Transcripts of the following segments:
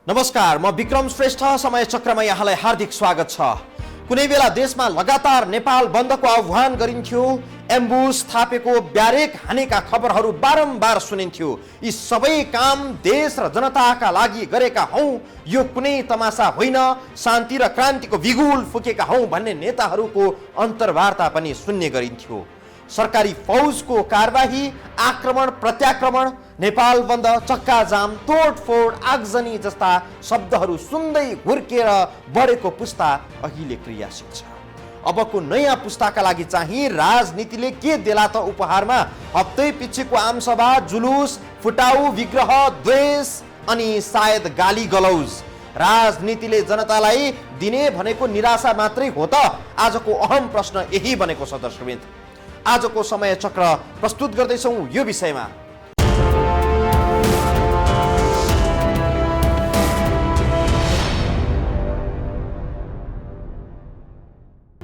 नमस्कार, म विक्रम श्रेष्ठ। समय चक्रमा यहाँलाई हार्दिक स्वागत छ। कुनै बेला देशमा लगातार नेपाल बन्दको आह्वान गरिन्थ्यो, एम्बुस थापेको ब्यारेक हानेका खबरहरू बारम्बार सुनिन्थ्यो। यी सबै काम देश र जनताका लागि गरेका हौं, यो कुनै तमासा होइन, शान्ति र क्रान्तिको बिगुल फुकेका हौं भन्ने नेताहरूको अन्तर्वार्ता पनि सुन्ने गरिन्थ्यो। सरकारी फौजको कारबाही, आक्रमण प्रत्याक्रमण, नेपाल बन्द, चक्का जाम, तोडफोड, आगजनी जस्ता शब्दहरू सुन्दै हुर्केर बढेको पुस्ता अहिले क्रियाशील छ। अबको नयाँ पुस्ताका लागि चाहिँ राजनीतिले के देला त उपहारमा? हप्तै पिछेको आमसभा, जुलुस, फुटाउ, विग्रह, द्वेष अनि सायद गाली गलौज। राजनीतिले जनतालाई दिने भनेको निराशा मात्रै हो त? आजको अहम प्रश्न यही बनेको छ। दर्शकवृन्द, आजको समय चक्र प्रस्तुत गर्दैछौँ यो विषयमा।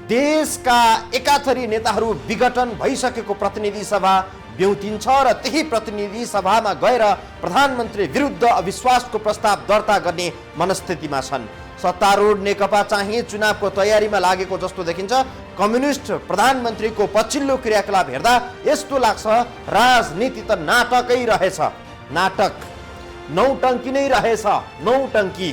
देशका एकाथरी नेताहरू विघटन भइसकेको प्रतिनिधि सभा ब्युतिन्छ र त्यही प्रतिनिधि सभामा गएर प्रधानमन्त्री विरुद्ध अविश्वासको प्रस्ताव दर्ता गर्ने मनस्थितिमा छन्। सत्तारूढ नेकपा चाहिँ चुनावको तयारीमा लागेको जस्तो देखिन्छ। कम्युनिस्ट प्रधानमन्त्रीको पछिल्लो क्रियाकलाप हेर्दा यस्तो लाग्छ राजनीति त नाटकै रहेछ। नाटक, नौटङ्की नै रहेछ। नौटङ्की।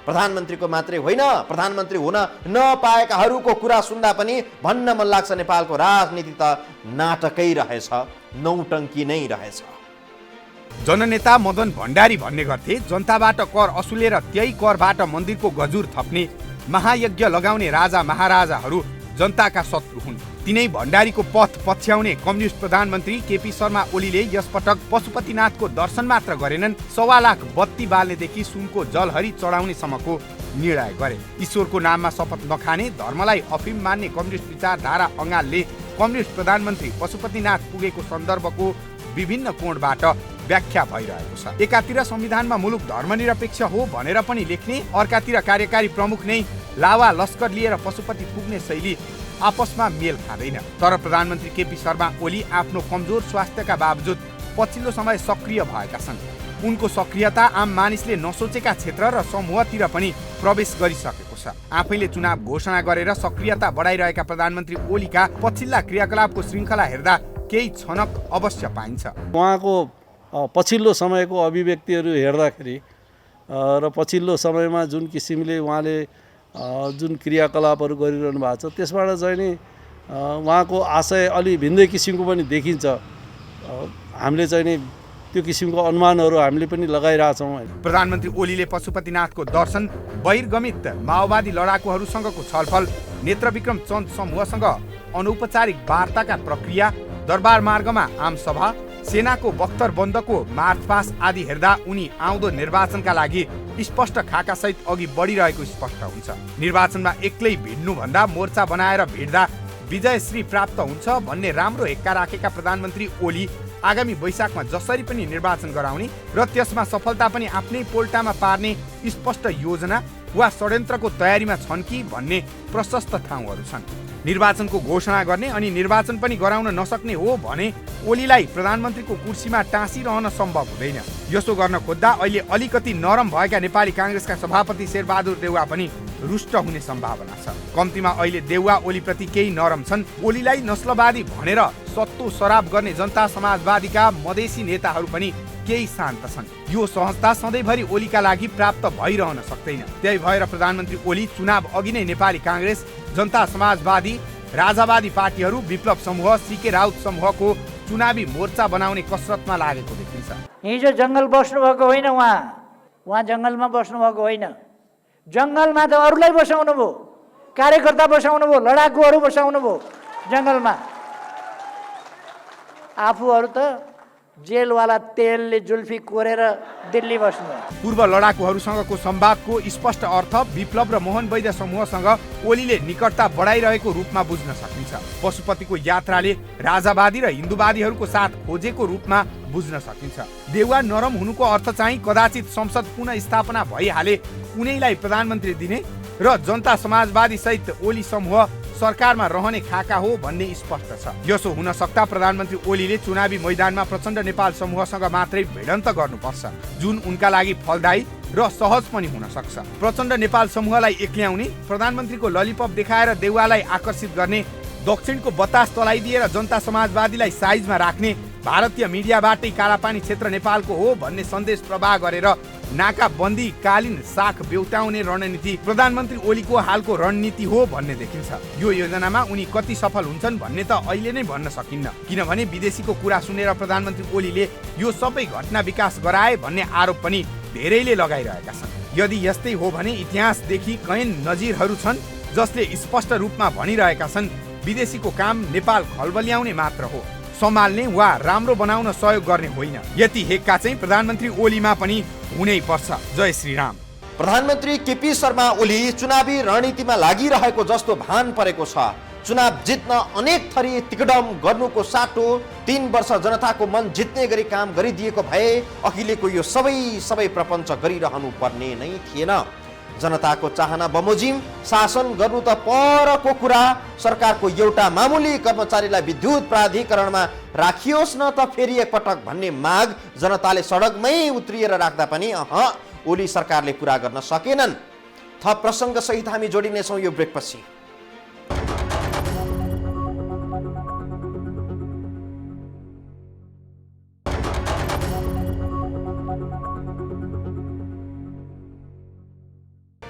प्रधानमन्त्रीको मात्रै होइन, प्रधानमन्त्री हुन नपाएकाहरूको कुरा सुन्दा पनि भन्न मन लाग्छ नेपालको राजनीति त नाटकै रहेछ, नौटङ्की नै रहेछ। जननेता मदन भण्डारी भन्ने गर्थे, जनताबाट कर असुलेर त्यही करबाट मन्दिरको गजुर थप्ने, महायज्ञ लगाउने राजा महाराजाहरू जनताका शत्रु हुन्। तिनै भण्डारीको पथ पछ्याउने कम्युनिस्ट प्रधानमन्त्री केपी शर्मा ओलीले यसपटक पशुपतिनाथको दर्शन मात्र गरेनन्, 1.25 लाख बत्ती बाल्नेदेखि सुनको जलहरी चढाउनेसम्मको निर्णय गरे। ईश्वरको नाममा शपथ नखाने, धर्मलाई अफिम मान्ने कम्युनिस्ट विचारधारा अङ्गालले कम्युनिस्ट प्रधानमन्त्री पशुपतिनाथ पुगेको सन्दर्भको विभिन्न कोणबाट व्याख्या भइरहेको छ। एकातिर संविधानमा मुलुक धर्मनिरपेक्ष हो भनेर पनि लेख्ने, अर्कातिर कार्यकारी प्रमुख नै लावा लस्कर लिएर पशुपति पुग्ने शैली आपसमा मेल खाँदैन। तर प्रधानमन्त्री केपी शर्मा ओली आफ्नो कमजोर स्वास्थ्यका बावजुद पछिल्लो समय सक्रिय भएका छन्। उनको सक्रियता आम मानिसले नसोचेका क्षेत्र र समूहतिर पनि प्रवेश गरिसकेको छ। आफैले चुनाव घोषणा गरेर सक्रियता बढाइरहेका प्रधानमन्त्री ओलीका पछिल्ला क्रियाकलापको श्रृङ्खला हेर्दा केही छनक अवश्य पाइन्छ। उहाँको पछिल्लो समयको अभिव्यक्तिहरू हेर्दाखेरि र पछिल्लो समयमा जुन किसिमले उहाँले जुन क्रियाकलापहरू गरिरहनु भएको छ त्यसबाट चाहिँ नि उहाँको आशय अलि भिन्दै किसिमको पनि देखिन्छ। हामीले चाहिँ नि त्यो किसिमको अनुमानहरू हामीले पनि लगाइरहेछौँ। प्रधानमन्त्री ओलीले पशुपतिनाथको दर्शन, बहिर्गमित माओवादी लडाकुहरूसँगको छलफल, नेत्रविक्रम चन्द समूहसँग अनौपचारिक वार्ताका प्रक्रिया, दरबार मार्गमा आमसभा, सेनाको बख्तर बन्दको मार्चपास आदि हेर्दा उनी आउँदो निर्वाचनका लागि स्पष्ट खाकासहित अघि बढिरहेको स्पष्ट हुन्छ। निर्वाचनमा एक्लै भिड्नुभन्दा मोर्चा बनाएर भिड्दा विजयश्री प्राप्त हुन्छ भन्ने राम्रो हेक्का राखेका प्रधानमन्त्री ओली आगामी वैशाखमा जसरी पनि निर्वाचन गराउने र त्यसमा सफलता पनि आफ्नै पोल्टामा पार्ने स्पष्ट योजना वा षड्यन्त्रको तयारीमा छन् कि भन्ने प्रशस्त ठाउँहरू छन्। निर्वाचनको घोषणा गर्ने अनि निर्वाचन पनि गराउन नसक्ने हो भने ओलीलाई प्रधानमन्त्रीको कुर्सीमा टाँसिरहन सम्भव हुँदैन। यसो गर्न खोज्दा अहिले अलिकति नरम भएका नेपाली काङ्ग्रेसका सभापति शेरबहादुर देउवा पनि रुष्ट हुने सम्भावना छ। कम्तीमा अहिले देउवा ओलीप्रति केही नरम छन्। ओलीलाई नस्लवादी भनेर सत्तो शराब गर्ने जनता समाजवादीका मधेसी नेताहरू पनि केही शान्त छन्। यो सहजता सधैँभरि ओलीका लागि प्राप्त भइरहन सक्दैन। त्यही भएर प्रधानमन्त्री ओली चुनाव अघि नै नेपाली काङ्ग्रेस, जनता समाजवादी, राजावादी पार्टीहरू, विप्लव समूह, सीके राउत समूहको चुनावी मोर्चा बनाउने कसरतमा लागेको देखिन्छ। हिजो जङ्गल बस्नु भएको होइन, उहाँ जङ्गलमा बस्नु भएको होइन। जङ्गलमा त अरूलाई बसाउनु भयो, कार्यकर्ता बसाउनु भयो, लडाकुहरू बसाउनु भयो जङ्गलमा। आफूहरू त जेलवाला तेलले जुल्फी कोरेर दिल्ली बस्नु। पूर्व लडाकुहरूसँगको संवादको स्पष्ट अर्थ विप्लव र मोहन वैद्य समूहसँग ओलीले निकटता बढाइरहेको रूपमा बुझ्न सकिन्छ। पशुपतिको यात्राले राजावादी र हिन्दूवादीहरूको साथ खोजेको रूपमा बुझ्न सकिन्छ। देउवा नरम हुनुको अर्थ चाहिँ कदाचित संसद पुनः स्थापना भइहाले कुनैलाई प्रधानमन्त्री दिने र जनता समाजवादी सहित ओली समूह सरकारमा रहने खाका हो भन्ने स्पष्ट छ। यसो हुन सक्दा प्रधानमन्त्री ओलीले चुनावी मैदानमा प्रचण्ड नेपाल समूहसँग मात्रै भिडन्त गर्नुपर्छ, जुन उनका लागि फलदायी र सहज पनि हुन सक्छ। प्रचण्ड नेपाल समूहलाई एक्ल्याउने, प्रधानमन्त्रीको ललिपप देखाएर देउवालाई आकर्षित गर्ने, दक्षिणको बतास तलाइदिएर जनता समाजवादीलाई साइजमा राख्ने, भारतीय मिडियाबाटै कालापानी क्षेत्र नेपालको हो भन्ने सन्देश प्रवाह गरेर नाकाबन्दी कालीन साख बेउटाउने रणनीति प्रधानमन्त्री ओलीको हालको रणनीति हो भन्ने देखिन्छ। यो योजनामा उनी कति सफल हुन्छन् भन्ने त अहिले नै भन्न सकिन्न, किनभने विदेशीको कुरा सुनेर प्रधानमन्त्री ओलीले यो सबै घटना विकास गराए भन्ने आरोप पनि धेरैले लगाइरहेका छन्। यदि यस्तै हो भने इतिहासदेखि कैयन नजिरहरू छन् जसले स्पष्ट रूपमा भनिरहेका छन् विदेशीको काम नेपाल खलबल्याउने मात्र हो, सम्हाल्ने वा राम्रो बनाउन सहयोग गर्ने होइन। यति हेक्का चाहिँ प्रधानमन्त्री ओलीमा पनि हुनै पर्छ। जय श्रीराम। प्रधानमन्त्री केपी शर्मा ओली चुनावी रणनीतिमा लागिरहेको जस्तो भान परेको छ। चुनाव जित्न अनेक थरी तिकडम गर्नुको साटो 3 वर्ष जनताको मन जित्ने गरी काम गरिदिएको भए अहिलेको यो सबै प्रपञ्च गरिरहनु पर्ने नै थिएन। जनताको चाहना बमोजिम शासन गर्नु त परको कुरा, सरकारको एउटा मामुली कर्मचारीलाई विद्युत प्राधिकरणमा राखियोस् न त फेरि एकपटक भन्ने माग जनताले सडकमै उत्रिएर राख्दा पनि ओली सरकारले पुरा गर्न सकेनन्। थप प्रसङ्ग सहित हामी जोडिनेछौँ यो ब्रेकपछि।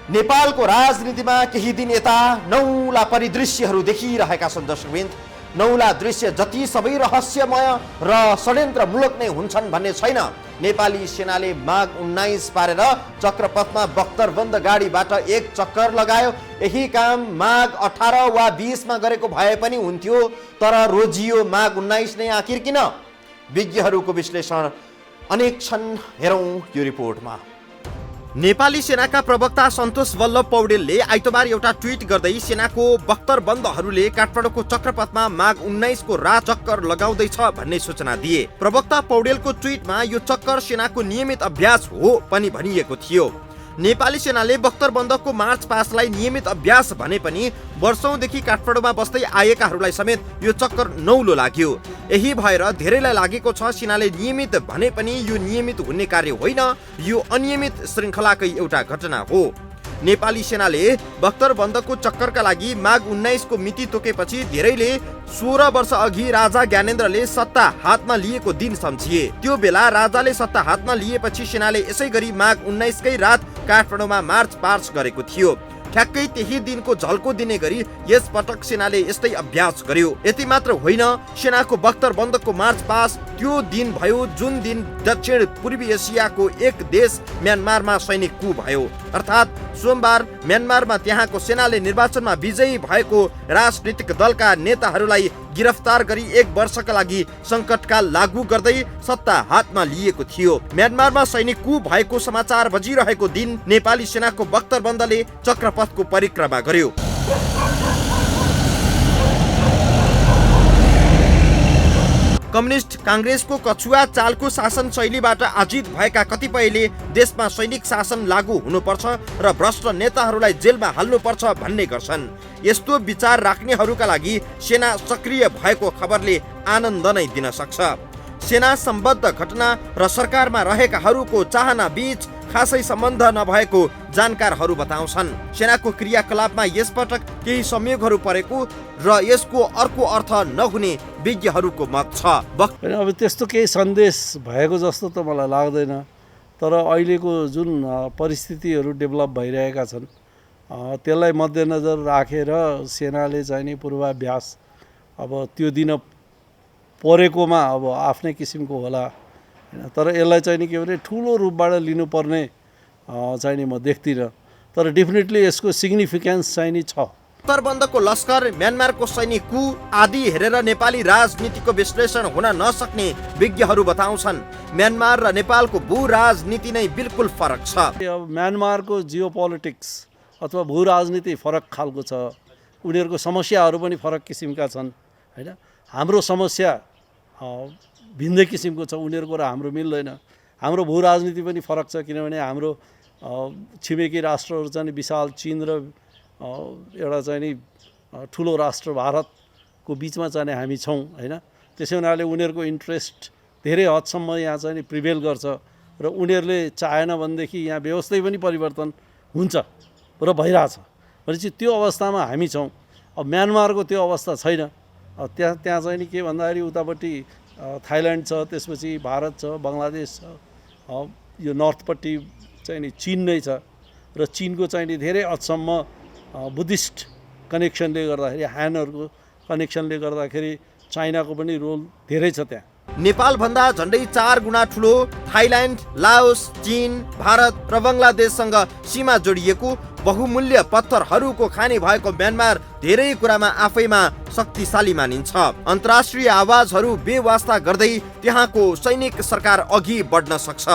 नेपालको राजनीतिमा केही दिन यता नौला परिदृश्यहरू देखिरहेका छन् दर्शकवृन्द। नौला दृश्य जति सबै रहस्यमय र षड्यन्त्रमूलक नै हुन्छन् भन्ने छैन। नेपाली सेनाले माघ 19 पारेर चक्रपथमा बख्तरबन्द गाडीबाट एक चक्कर लगायो। यही काम माघ 18 वा 20 मा गरेको भए पनि हुन्थ्यो, तर रोजियो माघ 19 नै आखिर किन? विज्ञहरूको विश्लेषण अनेक छन्, हेरौँ यो रिपोर्टमा। नेपाली सेनाका प्रवक्ता सन्तोष वल्लभ पौडेलले आइतबार एउटा ट्विट गर्दै सेनाको बख्तरबन्दहरूले काठमाडौँको चक्रपथमा माघ 19 को रात चक्कर लगाउँदैछ भन्ने सूचना दिए। प्रवक्ता पौडेलको ट्विटमा यो चक्कर सेनाको नियमित अभ्यास हो पनि भनिएको थियो। नेपाली सेनाले बख्तरबन्दको मार्च पासलाई नियमित अभ्यास भने पनि वर्षौंदेखि काठमाडौँमा बस्दै आएकाहरूलाई समेत यो चक्कर नौलो लाग्यो। यही भएर धेरैलाई लागेको छ सेनाले नियमित भने पनि यो नियमित हुने कार्य होइन, यो अनियमित श्रृङ्खलाकै एउटा घटना हो। नेपाली सेनाले बख्तरबन्दको चक्करका लागि माघ 19 को मिति तोकेपछि धेरैले 16 वर्ष अघि राजा ज्ञानेन्द्रले सत्ता हातमा लिएको दिन सम्झिए। त्यो बेला राजाले सत्ता हातमा लिएपछि सेनाले यसै गरी माघ 19 कै रात काठमाडौँमा मार्च पास्ट गरेको थियो। ठ्याक्कै त्यही दिनको झल्को दिने गरी यस पटक सेनाले यस्तै अभ्यास गर्यो। यति मात्र होइन, सेनाको बख्तरबन्दको मार्च पास त्यो दिन भयो जुन दिन दक्षिण पूर्वी एसियाको एक देश म्यानमारमा सैनिक कू भयो। अर्थात् सोमबार म्यानमारमा त्यहाँको सेनाले निर्वाचनमा विजयी भएको राजनीतिक दलका नेताहरूलाई गिरफ्तार गरी 1 वर्षका लागि संकटकाल लागू गर्दै सत्ता हातमा लिएको थियो। म्यानमारमा सैनिक कू भएको समाचार बजिरहेको दिन नेपाली सेनाको बख्तरबन्दले चक्रपथको परिक्रमा गर्यो। कम्युनिस्ट कांग्रेसको कछुवा चालको शासन शैलीबाट आजित भएका कतिपयले देशमा सैनिक शासन लागू हुनुपर्छ र भ्रष्ट नेताहरूलाई जेलमा हाल्नुपर्छ भन्ने गर्छन्। यस्तो विचार राख्नेहरूका लागि सेना सक्रिय भएको खबरले आनन्द नै दिन सक्छ। सेना सम्बद्ध घटना र सरकारमा रहेकाहरूको चाहना बीच खासै सम्बन्ध नभएको जानकारहरू बताउँछन्। सेनाको क्रियाकलापमा यसपटक केही संयोगहरू परेको र यसको अर्को अर्थ नहुने विज्ञहरूको मत छ। अब त्यस्तो केही सन्देश भएको जस्तो त मलाई लाग्दैन, तर अहिलेको जुन परिस्थितिहरू डेभलप भइरहेका छन् त्यसलाई मध्यनजर राखेर सेनाले चाहिँ नि पूर्वाभ्यास अब त्यो दिन परेकोमा अब आफ्नै किसिमको होला हैन, तर यसलाई चाहिँ नि के भने ठुलो रूपबाट लिनुपर्ने चाहिँ नि म देख्दिनँ, तर डेफिनेटली यसको सिग्निफिकेन्स चाहिँ नि छ। बख्तरबन्दको लस्कर, म्यानमारको सैनिक कू आदि हेरेर नेपाली राजनीतिको विश्लेषण हुन नसक्ने विज्ञहरू बताउँछन्। म्यानमार र नेपालको भू राजनीति नै बिल्कुल फरक छ। अब म्यानमारको जियोपोलिटिक्स अथवा भू राजनीति फरक खालको छ, उनीहरूको समस्याहरू पनि फरक किसिमका छन् हैन। हाम्रो समस्या भिन्दै किसिमको छ, उनीहरूको र हाम्रो मिल्दैन। हाम्रो भू राजनीति पनि फरक छ, किनभने हाम्रो छिमेकी राष्ट्रहरू चाहिँ विशाल चीन र एउटा चाहिँ नि ठुलो राष्ट्र भारतको बिचमा चाहिँ हामी छौँ हैन। त्यसै हुनाले उनीहरूको इन्ट्रेस्ट धेरै हदसम्म यहाँ चाहिँ प्रिभेल गर्छ र उनीहरूले चाहेन भनेदेखि यहाँ व्यवस्था पनि परिवर्तन हुन्छ र भइरहेछ भनेपछि त्यो अवस्थामा हामी छौँ। अब म्यानमारको त्यो अवस्था छैन। त्यहाँ चाहिँ नि के भन्दाखेरि उतापट्टि थाइल्यान्ड छ, त्यसपछि भारत छ, बङ्गलादेश छ, यो नर्थपट्टि चाहिँ नि चिन नै छ र चिनको चाहिँ नि धेरै हदसम्म बुद्धिस्ट कनेक्सनले गर्दाखेरि हानहरूको कनेक्सनले गर्दाखेरि चाइनाको पनि रोल धेरै छ त्यहाँ। नेपालभन्दा झन्डै 4 गुणा ठुलो थाइल्यान्ड, लाओस, चीन, भारत र बङ्गलादेशसँग सीमा जोडिएको बहुमूल्य पत्थरहरूको खानी भएको म्यानमार धेरै कुरामा आफैमा शक्तिशाली मानिन्छ। अन्तर्राष्ट्रिय आवाजहरू बेवास्ता गर्दै त्यहाँको सैनिक सरकार अघि बढ्न सक्छ।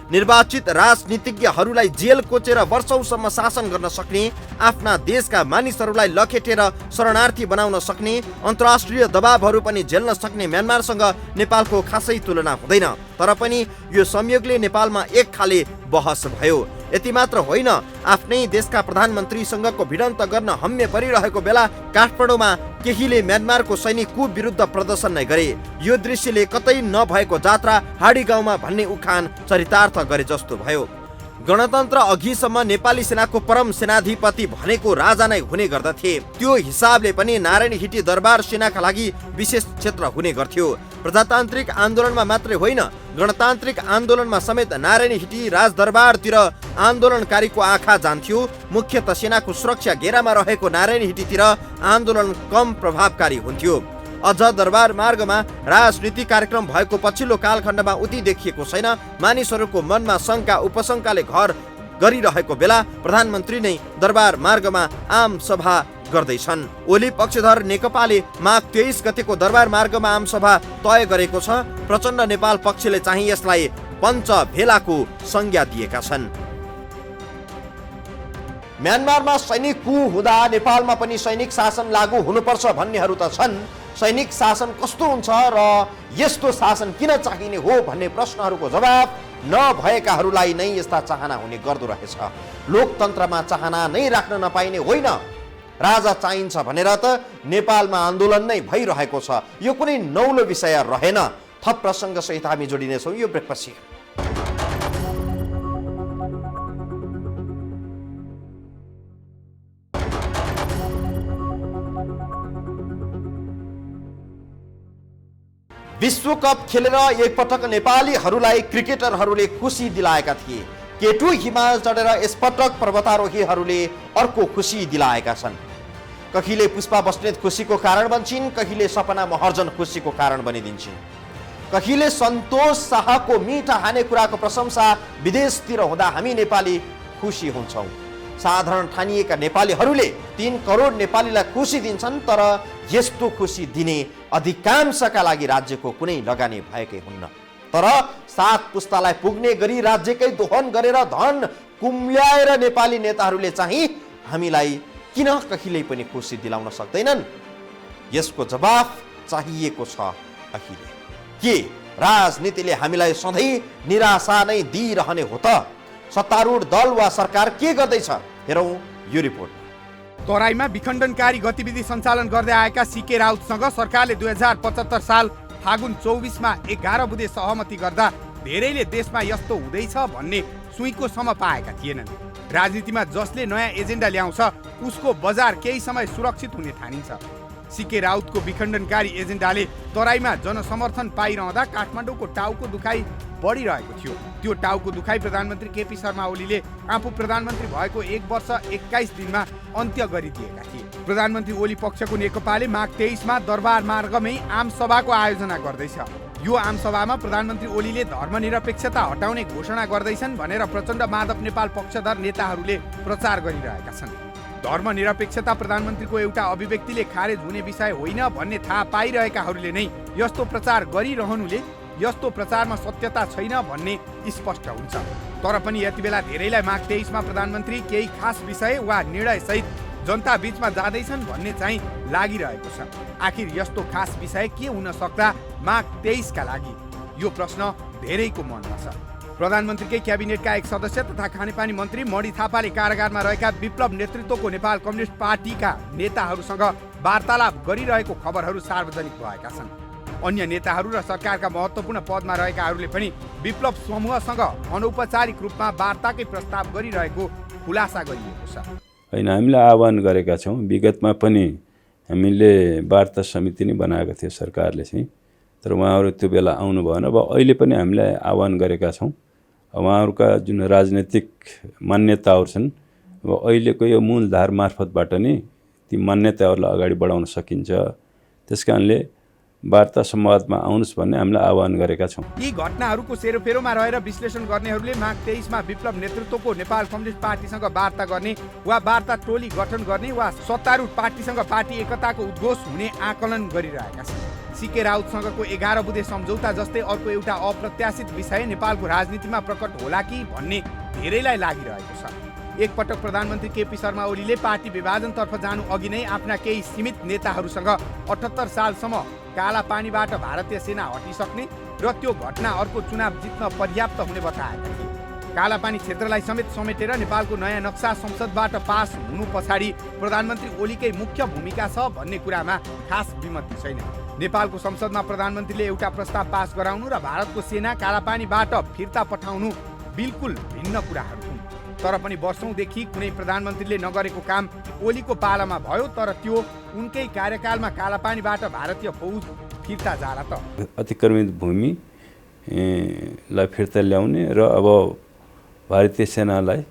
निर्वाचित राजनीतिज्ञहरूलाई जेल कोचेर वर्षौसम्म शासन गर्न सक्ने, आफ्ना देशका मानिसहरूलाई लखेटेर शरणार्थी बनाउन सक्ने, अन्तर्राष्ट्रिय दबावहरू पनि झेल्न सक्ने म्यानमारसँग नेपालको खासै तुलना हुँदैन। तर पनि यो संयोगले नेपालमा एक खाले बहस भयो। यति मात्र होइन, आफ्नै देशका प्रधानमन्त्रीसँगको भिडन्त गर्न हम्मे परिरहेको बेला काठमाडौँमा केहीले म्यानमारको सैनिक कूप विरुद्ध प्रदर्शन नै गरे। यो दृश्यले कतै नभएको जात्रा हाडी गाउँमा भन्ने उखान चरितार्थ गरे जस्तो भयो। गणतन्त्र अघिसम्म नेपाली सेनाको परम सेनाधिपति भनेको राजा नै हुने गर्दथे। त्यो हिसाबले पनि नारायण हिटी दरबार सेनाका लागि विशेष क्षेत्र हुने गर्थ्यो। प्रजातान्त्रिक आन्दोलनमा मात्रै होइन, गणतान्त्रिक आन्दोलनमा समेत नारायण हिटी राजदरबारतिर आन्दोलनकारीको आँखा जान्थ्यो। मुख्यतः सेनाको सुरक्षा घेरामा रहेको नारायण हिटीतिर आन्दोलन कम प्रभावकारी हुन्थ्यो। अझ दरबार मार्गमा राजनीति कार्यक्रम भएको पछिल्लो कालखण्डमा उति देखिएको छैन। मानिसहरूको मनमा शङ्का उपशङ्काले घर गरिरहेको बेला प्रधानमन्त्री नै दरबार मार्गमा आम सभा गर्दैछन्। ओली पक्षधर नेकपाले माघ 23 गतेको दरबार मार्गमा आम सभा तय गरेको छ। प्रचण्ड नेपाल पक्षले चाहिँ यसलाई पञ्च भेलाको संज्ञा दिएका छन्। म्यानमारमा सैनिक कू हुँदा नेपालमा पनि सैनिक शासन लागू हुनुपर्छ भन्नेहरू त छन्। सैनिक शासन कस्तो हुन्छ र यस्तो शासन किन चाहिने हो भन्ने प्रश्नहरूको जवाब नभएकाहरूलाई नै यस्ता चाहना हुने गर्दो रहेछ। लोकतन्त्रमा चाहना नै राख्न नपाइने होइन, राजा चाहिन्छ भनेर त नेपालमा आन्दोलन नै भइरहेको छ। यो कुनै नौलो विषय रहेन। थप प्रसङ्ग सहित हामी जोडिनेछौँ यो ब्रेकपछि। विश्वकप खेलेर एकपटक नेपालीहरूलाई क्रिकेटरहरूले खुसी दिलाएका थिए। केटु हिमाल चढेर यसपटक पर्वतारोहीहरूले अर्को खुसी दिलाएका छन्। कहिले पुष्पा बस्नेत खुसीको कारण बन्छिन्, कहिले सपना महर्जन खुसीको कारण बनिदिन्छन्। कहिले सन्तोष शाहको मिठा हाने कुराको प्रशंसा विदेशतिर हुँदा हामी नेपाली खुसी हुन्छौँ। साधारण ठानिएका नेपालीहरूले 3 करोड नेपालीलाई खुसी दिन्छन्, तर यस्तो खुसी दिने अधिकांशका लागि राज्यको कुनै लगानी भएकै हुन्न। तर 7 पुस्तालाई पुग्ने गरी राज्यकै दोहन गरेर धन कुम्ल्याएर नेपाली नेताहरूले चाहिँ हामीलाई किन कहिल्यै पनि खुसी दिलाउन सक्दैनन्? यसको जवाफ चाहिएको छ अहिले। के राजनीतिले हामीलाई सधैँ निराशा नै दिइरहने हो त? सत्तारूढ दल वा सरकार के गर्दैछ? हेरौँ यो रिपोर्ट। तराईमा विखण्डनकारी गतिविधि सञ्चालन गर्दै आएका सीके राउतसँग सरकारले 2075 साल फागुन 24 मा 11 बुँदे सहमति गर्दा धेरैले देशमा यस्तो हुँदैछ भन्ने सुइँकोसम्म पाएका थिएनन्। राजनीतिमा जसले नयाँ एजेन्डा ल्याउँछ उसको बजार केही समय सुरक्षित हुने ठानिन्छ। सीके राउतको विखण्डनकारी एजेन्डाले तराईमा जनसमर्थन पाइरहँदा काठमाडौँको टाउको दुखाइ बढिरहेको थियो। त्यो टाउको दुखाइ प्रधानमन्त्री केपी शर्मा ओलीले आफू प्रधानमन्त्री भएको 1 वर्ष 21 दिनमा अन्त्य गरिदिएका थिए। प्रधानमन्त्री ओली पक्षको नेकपाले माघ 23 मा दरबार मार्गमै आम सभाको आयोजना गर्दैछ। यो आम सभामा प्रधानमन्त्री ओलीले धर्मनिरपेक्षता हटाउने घोषणा गर्दैछन् भनेर प्रचण्ड माधव नेपाल पक्षधर नेताहरूले प्रचार गरिरहेका छन्। धर्मनिरपेक्षता प्रधानमन्त्रीको एउटा अभिव्यक्तिले खारेज हुने विषय होइन भन्ने थाहा पाइरहेकाहरूले नै यस्तो प्रचार गरिरहनुले यस्तो प्रचारमा सत्यता छैन भन्ने स्पष्ट हुन्छ। तर पनि यति बेला धेरैलाई माघ 23 मा प्रधानमन्त्री केही खास विषय वा निर्णय सहित जनता बीचमा जाँदैछन् भन्ने चाहिँ लागिरहेको छ। आखिर यस्तो खास विषय के हुन सक्दा माघ 23 का लागि? यो प्रश्न धेरैको मनमा छ। प्रधानमन्त्रीकै क्याबिनेटका एक सदस्य तथा खानेपानी मन्त्री मणि थापाले कारागारमा रहेका विप्लव नेतृत्वको नेपाल कम्युनिस्ट पार्टीका नेताहरूसँग वार्तालाप गरिरहेको खबरहरू सार्वजनिक भएका छन्। अन्य नेताहरू र सरकारका महत्त्वपूर्ण पदमा रहेकाहरूले पनि विप्लव समूहसँग अनौपचारिक रूपमा वार्ताकै प्रस्ताव गरिरहेको खुलासा गरिएको छ। होइन, हामीले आह्वान गरेका छौँ। विगतमा पनि हामीले वार्ता समिति नै बनाएको थियो सरकारले चाहिँ, तर उहाँहरू त्यो बेला आउनु भएन। अब अहिले पनि हामीले आह्वान गरेका छौँ। उहाँहरूका जुन राजनैतिक मान्यताहरू छन्, अब अहिलेको यो मूलधार मार्फतबाट नै ती मान्यताहरूलाई अगाडि बढाउन सकिन्छ। त्यस कारणले वार्ता संवादमा आउनुहोस् भन्ने हामीले आह्वान गरेका छौँ। यी घटनाहरूको सेरोफेरोमा रहेर विश्लेषण गर्नेहरूले माघ 23 मा विप्लव नेतृत्वको नेपाल कम्युनिस्ट पार्टीसँग वार्ता गर्ने वा वार्ता टोली गठन गर्ने वा सत्तारूढ पार्टीसँग पार्टी एकताको उद्घोष हुने आकलन गरिरहेका छन्। सीके राउतसँगको 11 बुँदे सम्झौता जस्तै अर्को एउटा अप्रत्याशित विषय नेपालको राजनीतिमा प्रकट होला कि भन्ने धेरैलाई लागिरहेको छ। एकपटक प्रधानमन्त्री केपी शर्मा ओलीले पार्टी विभाजनतर्फ जानु अघि नै आफ्ना केही सीमित नेताहरूसँग 78 सालसम्म काला पानीबाट भारतीय सेना हटिसक्ने र त्यो घटना अर्को चुनाव जित्न पर्याप्त हुने बताएका थिए। कालापानी क्षेत्रलाई समेत समेटेर नेपालको नयाँ नक्सा संसदबाट पास हुनु पछाडि प्रधानमन्त्री ओलीकै मुख्य भूमिका छ भन्ने कुरामा खास विमति छैन। नेपालको संसदमा प्रधानमन्त्रीले एउटा प्रस्ताव पास गराउनु र भारतको सेना कालापानीबाट फिर्ता पठाउनु बिल्कुल भिन्न कुराहरू हुन्। तर पनि वर्षौंदेखि कुनै प्रधानमन्त्रीले नगरेको काम ओलीको पालामा भयो, तर त्यो उनकै कार्यकालमा कालापानीबाट भारतीय फौज फिर्ता जाला त। अतिक्रमित भूमि लाई फिर्ता ल्याउने र अब भारतीय सेनालाई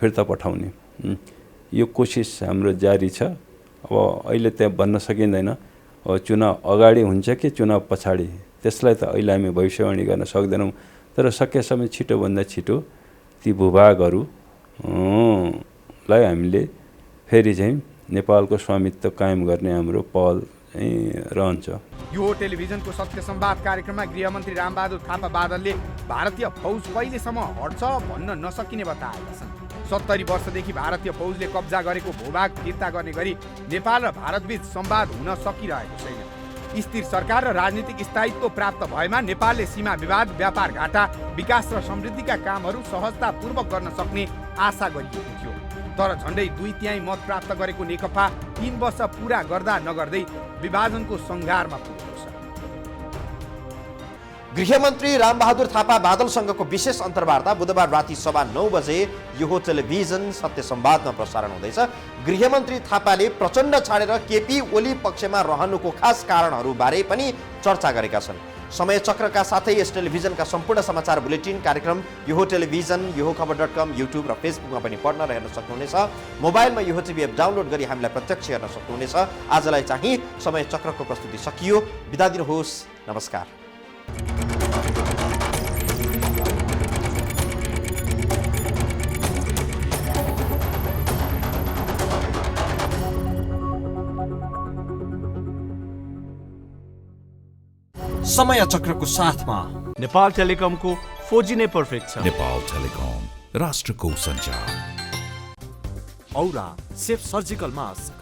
फिर्ता पठाउने यो कोसिस हाम्रो जारी छ। अब अहिले त्यहाँ भन्न सकिँदैन अब चुनाव अगाडि हुन्छ कि चुनाव पछाडि, त्यसलाई त अहिले हामी भविष्यवाणी गर्न सक्दैनौँ। तर सकेसम्म छिटोभन्दा छिटो ती भूभागहरूलाई हामीले फेरि चाहिँ नेपालको स्वामित्व कायम गर्ने हाम्रो पहल रहन्छ। यो टेलिभिजनको सत्य संवाद कार्यक्रममा गृहमन्त्री रामबहादुर थापा बादलले भारतीय फौज कहिलेसम्म हट्छ भन्न नसकिने बताएका छन्। 70 वर्षदेखि भारतीय फौजले कब्जा गरेको भूभाग फिर्ता गर्ने गरी नेपाल र भारतबीच संवाद हुन सकिरहेको छैन। स्थिर सरकार र राजनीतिक स्थायित्व प्राप्त भएमा नेपालले सीमा विवाद, व्यापार घाटा, विकास र समृद्धिका कामहरू सहजतापूर्वक गर्न सक्ने आशा गरिएको थियो। तर झन्डै 2/3 मत प्राप्त गरेको नेकपा 3 वर्ष पूरा गर्दा नगर्दै विभाजनको सङ्घारमा पुगेको छ। गृहमन्त्री रामबहादुर थापा बादलसँगको विशेष अन्तर्वार्ता बुधबार राति 9:15 बजे यो टेलिभिजन सत्य संवादमा प्रसारण हुँदैछ। गृहमन्त्री थापाले प्रचण्ड छाडेर केपी ओली पक्षमा रहनुको खास कारणहरूबारे पनि चर्चा गरेका छन्। समय चक्रका साथै यस टेलिभिजनका सम्पूर्ण समाचार बुलेटिन कार्यक्रम यो टेलिभिजन, yohokhबर.com, युट्युब र फेसबुकमा पनि पढ्न र हेर्न सक्नुहुनेछ। मोबाइलमा यो टिभी एप डाउनलोड गरी हामीलाई प्रत्यक्ष हेर्न सक्नुहुनेछ। आजलाई चाहिँ समय चक्रको प्रस्तुति सकियो। बिदा दिनुहोस्। नमस्कार। समय चक्रको साथमा नेपाल टेलिकमको 4G नै पर्फेक्ट छ। नेपाल टेलिकम, राष्ट्रको सञ्चार। औरा सेफ सर्जिकल मास्क